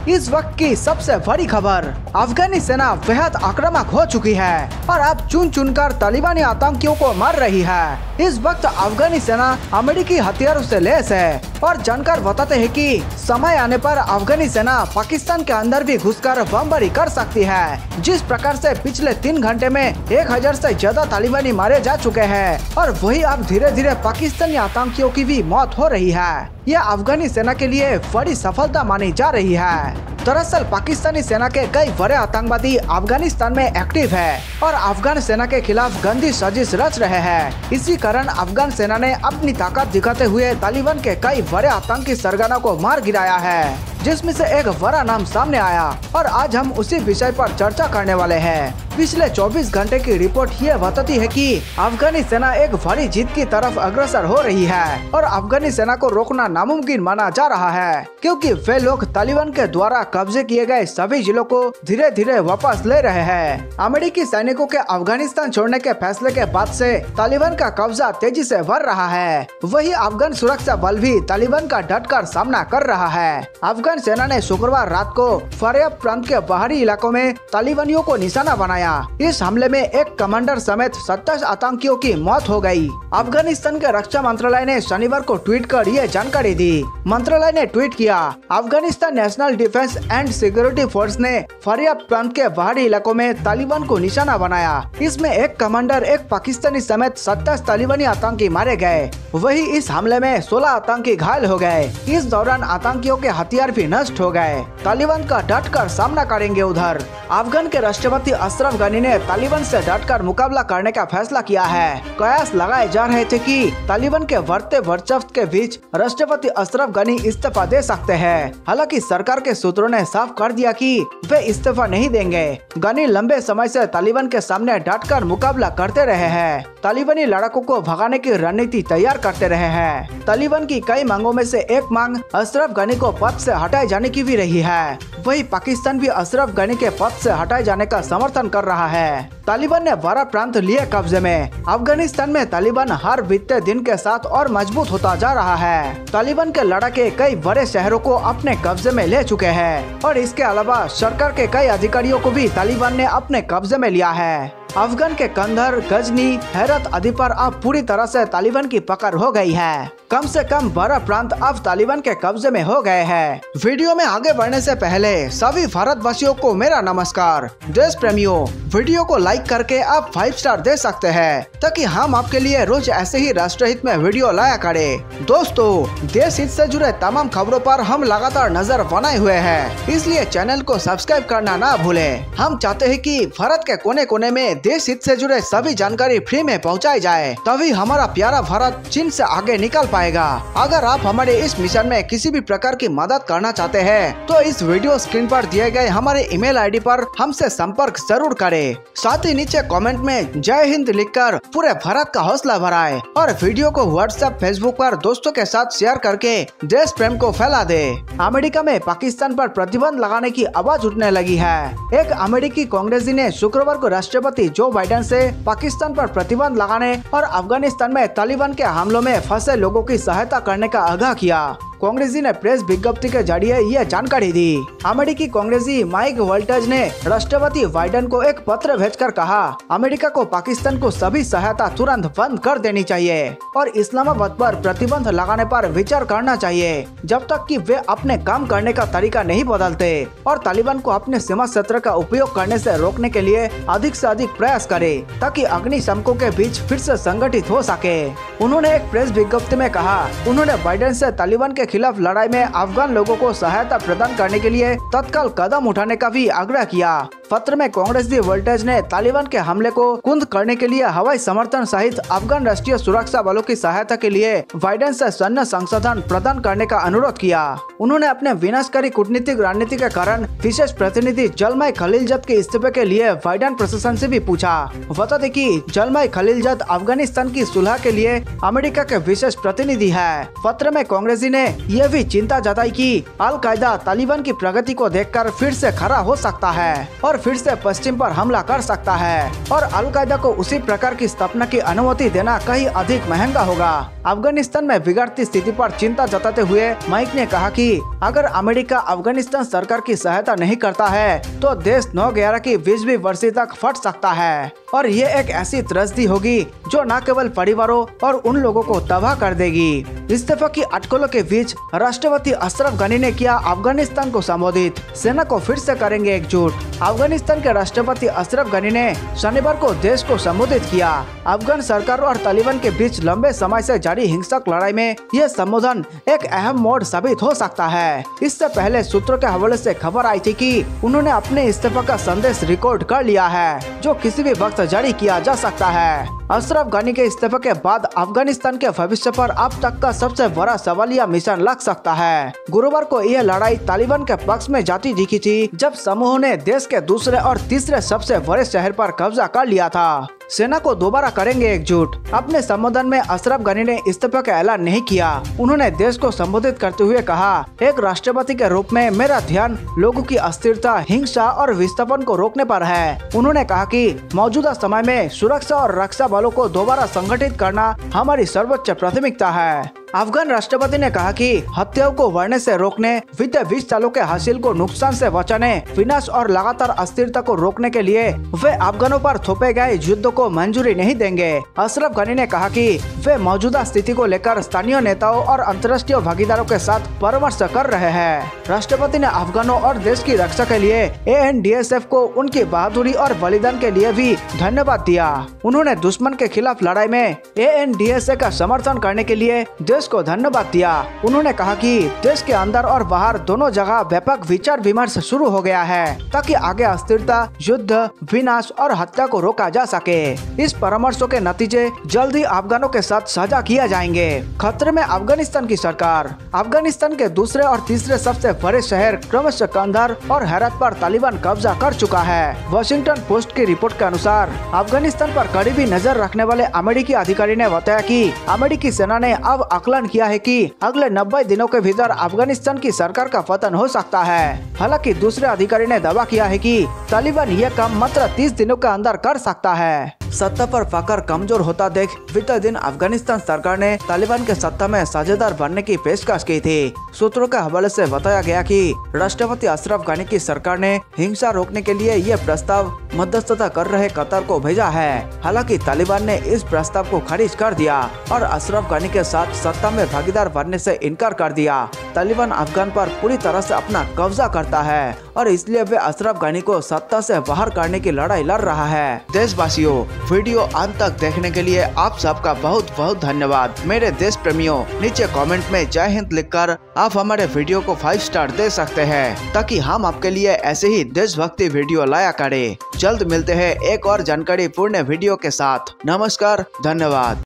इस वक्त की सबसे बड़ी खबर, अफगानी सेना बेहद आक्रामक हो चुकी है और अब चुन चुनकर तालिबानी आतंकियों को मार रही है। इस वक्त अफगानी सेना अमेरिकी हथियारों से लैस है और जानकार बताते हैं कि समय आने पर अफगानी सेना पाकिस्तान के अंदर भी घुसकर बमबारी कर सकती है। जिस प्रकार से पिछले 3 घंटे में 1000 से ज्यादा तालिबानी मारे जा चुके हैं और वही अब धीरे धीरे पाकिस्तानी आतंकियों की भी मौत हो रही है। यह अफगानी सेना के लिए बड़ी सफलता मानी जा रही है। दरअसल पाकिस्तानी सेना के कई बड़े आतंकवादी अफगानिस्तान में एक्टिव है और अफगान सेना के खिलाफ गंदी साजिश रच रहे हैं। इसी कारण अफगान सेना ने अपनी ताकत दिखाते हुए तालिबान के कई बड़े आतंकी सरगना को मार गिराया है, जिसमें से एक बड़ा नाम सामने आया और आज हम उसी विषय पर चर्चा करने वाले हैं। पिछले 24 घंटे की रिपोर्ट ये बताती है कि अफगानी सेना एक बड़ी जीत की तरफ अग्रसर हो रही है और अफगानी सेना को रोकना नामुमकिन माना जा रहा है, क्योंकि वे लोग तालिबान के द्वारा कब्जे किए गए सभी जिलों को धीरे धीरे वापस ले रहे हैं। अमेरिकी सैनिकों के अफगानिस्तान छोड़ने के फैसले के बाद से तालिबान का कब्जा तेजी से बढ़ रहा है। वही अफगान सुरक्षा बल भी तालिबान का डटकर सामना कर रहा है। अफगान सेना ने शुक्रवार रात को फरियाब प्रांत के बाहरी इलाकों में तालिबानियों को निशाना बनाया। इस हमले में एक कमांडर समेत 27 आतंकियों की मौत हो गई। अफगानिस्तान के रक्षा मंत्रालय ने शनिवार को ट्वीट कर ये जानकारी दी। मंत्रालय ने ट्वीट किया, Afghanistan national defence and security force ने फरियाब प्रांत के बाहरी इलाकों में तालिबान को निशाना बनाया। इसमें एक कमांडर, एक पाकिस्तानी समेत 27 तालिबानी आतंकी मारे गए। वही इस हमले में 16 आतंकी घायल हो गए। इस दौरान आतंकियों के हथियार भी नष्ट हो गए। तालिबान का डटकर सामना करेंगे। उधर अफगान के राष्ट्रपति अशरफ गनी ने तालिबान से डटकर मुकाबला करने का फैसला किया है। कयास लगाए जा रहे थे कि तालिबान के बढ़ते वर्चस्व के बीच राष्ट्रपति अशरफ गनी इस्तीफा दे सकते हैं। हालांकि सरकार के सूत्रों ने साफ कर दिया कि वे इस्तीफा नहीं देंगे। गनी लंबे समय से तालिबान के सामने डटकर मुकाबला करते रहे हैं। तालिबानी लड़ाकों को भगाने की रणनीति तैयार करते रहे हैं। तालिबान की कई मांगों में से एक मांग अशरफ गनी को पद से हटाए जाने की भी रही है। वही पाकिस्तान भी अशरफ गनी के पद से हटाए जाने का समर्थन कर रहा है। तालिबान ने 12 प्रांत लिए कब्जे में। अफगानिस्तान में तालिबान हर बीतते दिन के साथ और मजबूत होता जा रहा है। तालिबान के लड़ाके कई बड़े शहरों को अपने कब्जे में ले चुके हैं और इसके अलावा सरकार के कई अधिकारियों को भी तालिबान ने अपने कब्जे में लिया है। अफगान के कंधर, गजनी, हेरत आदि पर अब पूरी तरह से तालिबान की पकड़ हो गई है। कम से कम 12 प्रांत अब तालिबान के कब्जे में हो गए हैं। वीडियो में आगे बढ़ने से पहले सभी भारतवासियों को मेरा नमस्कार। देश प्रेमियों, वीडियो को लाइक करके आप 5 स्टार दे सकते हैं ताकि हम आपके लिए रोज ऐसे ही राष्ट्रहित में वीडियो लाया करें। दोस्तों, देश हित से जुड़े तमाम खबरों पर हम लगातार नजर बनाए हुए हैं, इसलिए चैनल को सब्सक्राइब करना ना भूलें। हम चाहते हैं कि भारत के कोने कोने में देश हित से जुड़े सभी जानकारी फ्री में पहुंचाई जाए, तभी हमारा प्यारा भारत चीन से आगे निकल पाएगा। अगर आप हमारे इस मिशन में किसी भी प्रकार की मदद करना चाहते हैं तो इस वीडियो स्क्रीन पर दिए गए हमारे ईमेल आईडी पर हमसे संपर्क जरूर करें। साथ ही नीचे कमेंट में जय हिंद लिखकर पूरे भारत का हौसला बढ़ाएं और वीडियो को व्हाट्सएप, फेसबुक पर दोस्तों के साथ शेयर करके देश प्रेम को फैला दे। अमेरिका में पाकिस्तान पर प्रतिबंध लगाने की आवाज उठने लगी है। एक अमेरिकी कांग्रेसी ने शुक्रवार को राष्ट्रपति जो बाइडेन से पाकिस्तान पर प्रतिबंध लगाने और अफगानिस्तान में तालिबान के हमलों में फंसे लोगों की सहायता करने का आगाह किया। कांग्रेसी ने प्रेस विज्ञप्ति के जरिए ये जानकारी दी। अमेरिकी कांग्रेसी माइक वोल्टेज ने राष्ट्रपति बाइडेन को एक पत्र भेजकर कहा, अमेरिका को पाकिस्तान को सभी सहायता तुरंत बंद कर देनी चाहिए और इस्लामाबाद पर प्रतिबंध लगाने पर विचार करना चाहिए जब तक कि वे अपने काम करने का तरीका नहीं बदलते और तालिबान को अपने सीमा क्षेत्र का उपयोग करने से रोकने के लिए अधिक से अधिक प्रयास करे ताकि अग्निशमकों के बीच फिर से संगठित हो सके। उन्होंने एक प्रेस विज्ञप्ति में कहा, उन्होंने बाइडेन से तालिबान के खिलाफ लड़ाई में अफगान लोगों को सहायता प्रदान करने के लिए तत्काल कदम उठाने का भी आग्रह किया। पत्र में कांग्रेसी वोल्टेज ने तालिबान के हमले को कुंद करने के लिए हवाई समर्थन सहित अफगान राष्ट्रीय सुरक्षा बलों की सहायता के लिए बाइडेन से सैन्य संसाधन प्रदान करने का अनुरोध किया। उन्होंने अपने विनाशकारी कूटनीतिक रणनीति के कारण विशेष प्रतिनिधि जलमाई खलीलजद के इस्तीफे के लिए बाइडेन प्रशासन से भी पूछा। बता दें कि जलमाई खलीलजद अफगानिस्तान की सुलह के लिए अमेरिका के विशेष प्रतिनिधि है। पत्र में कांग्रेसी ने यह भी चिंता जताई कि अल कायदा तालिबान की प्रगति को देखकर फिर से खड़ा हो सकता है और फिर से पश्चिम पर हमला कर सकता है और अल-कायदा को उसी प्रकार की स्थापना की अनुमति देना कहीं अधिक महंगा होगा। अफगानिस्तान में बिगड़ती स्थिति पर चिंता जताते हुए माइक ने कहा कि अगर अमेरिका अफगानिस्तान सरकार की सहायता नहीं करता है तो देश 9/11 की 20वीं वर्षी तक फट सकता है और ये एक ऐसी त्रस्ती होगी जो न केवल परिवारों और उन लोगों को तबाह कर देगी। इस्तीफा की अटकलों के बीच राष्ट्रपति अशरफ गनी ने किया अफगानिस्तान को संबोधित, सेना को फिर से करेंगे एकजुट। अफगानिस्तान के राष्ट्रपति अशरफ गनी ने शनिवार को देश को संबोधित किया। अफगान सरकार और तालिबान के बीच लंबे समय से जारी हिंसक लड़ाई में यह संबोधन एक अहम मोड़ साबित हो सकता है। इससे पहले सूत्रों के हवाले से खबर आई थी कि उन्होंने अपने इस्तीफा का संदेश रिकॉर्ड कर लिया है जो किसी भी वक्त जारी किया जा सकता है। अशरफ गनी के इस्तीफे के बाद अफगानिस्तान के भविष्य पर अब तक का सबसे बड़ा सवालिया मिशन लग सकता है। गुरुवार को यह लड़ाई तालिबान के पक्ष में जाती दिखी थी जब समूह ने देश के दूसरे और तीसरे सबसे बड़े शहर पर कब्जा कर लिया था। सेना को दोबारा करेंगे एकजुट। अपने संबोधन में अशरफ गनी ने इस्तीफे का ऐलान नहीं किया। उन्होंने देश को संबोधित करते हुए कहा, एक राष्ट्रपति के रूप में मेरा ध्यान लोगों की अस्थिरता, हिंसा और विस्थापन को रोकने पर है। उन्होंने कहा कि मौजूदा समय में सुरक्षा और रक्षा बलों को दोबारा संगठित करना हमारी सर्वोच्च प्राथमिकता है। अफगान राष्ट्रपति ने कहा कि हत्याओं को बढ़ने से रोकने, बीते 20 सालों के हासिल को नुकसान से बचाने, विनाश और लगातार अस्थिरता को रोकने के लिए वे अफगानों पर थोपे गए युद्ध को मंजूरी नहीं देंगे। अशरफ गनी ने कहा कि वे मौजूदा स्थिति को लेकर स्थानीय नेताओं और अंतर्राष्ट्रीय भागीदारों के साथ परामर्श कर रहे हैं। राष्ट्रपति ने अफगानों और देश की रक्षा के लिए ANDSF को उनकी बहादुरी और बलिदान के लिए भी धन्यवाद दिया। उन्होंने दुश्मन के खिलाफ लड़ाई में ANDSF का समर्थन करने के लिए देश को धन्यवाद दिया। उन्होंने कहा कि देश के अंदर और बाहर दोनों जगह व्यापक विचार विमर्श शुरू हो गया है ताकि आगे अस्थिरता, युद्ध, विनाश और हत्या को रोका जा सके। इस परामर्शों के नतीजे जल्द ही अफगानों के साथ साझा किया जाएंगे। खतरे में अफगानिस्तान की सरकार। अफगानिस्तान के दूसरे और तीसरे सबसे बड़े शहर क्रमशः कंधार और हेरात पर तालिबान कब्जा कर चुका है। वॉशिंगटन पोस्ट की रिपोर्ट के अनुसार अफगानिस्तान पर करीबी नजर रखने वाले अमेरिकी अधिकारी ने बताया कि अमेरिकी सेना ने अब आकलन किया है कि अगले 90 दिनों के भीतर अफगानिस्तान की सरकार का पतन हो सकता है। हालांकि दूसरे अधिकारी ने दावा किया है कि तालिबान यह काम मात्र 30 दिनों के अंदर कर सकता है। सत्ता पर पकड़ कमजोर होता देख बीते दिन अफगानिस्तान सरकार ने तालिबान के सत्ता में साझेदार बनने की पेशकश की थी। सूत्रों के हवाले से बताया गया कि राष्ट्रपति अशरफ गनी की सरकार ने हिंसा रोकने के लिए यह प्रस्ताव मध्यस्थता कर रहे कतर को भेजा है। हालांकि तालिबान ने इस प्रस्ताव को खारिज कर दिया और अशरफ गनी के साथ सत्ता में भागीदार बनने से इनकार कर दिया। तालिबान अफगान पर पूरी तरह से अपना कब्जा करता है और इसलिए वे अशरफ गनी को सत्ता से बाहर करने की लड़ाई लड़ रहा है। देशवासियों, वीडियो अंत तक देखने के लिए आप सबका बहुत बहुत धन्यवाद। मेरे देश प्रेमियों, नीचे कमेंट में जय हिंद लिखकर आप हमारे वीडियो को 5 स्टार दे सकते हैं ताकि हम आपके लिए ऐसे ही देशभक्ति वीडियो लाया करें। जल्द मिलते हैं एक और जानकारी पूर्ण वीडियो के साथ। नमस्कार, धन्यवाद।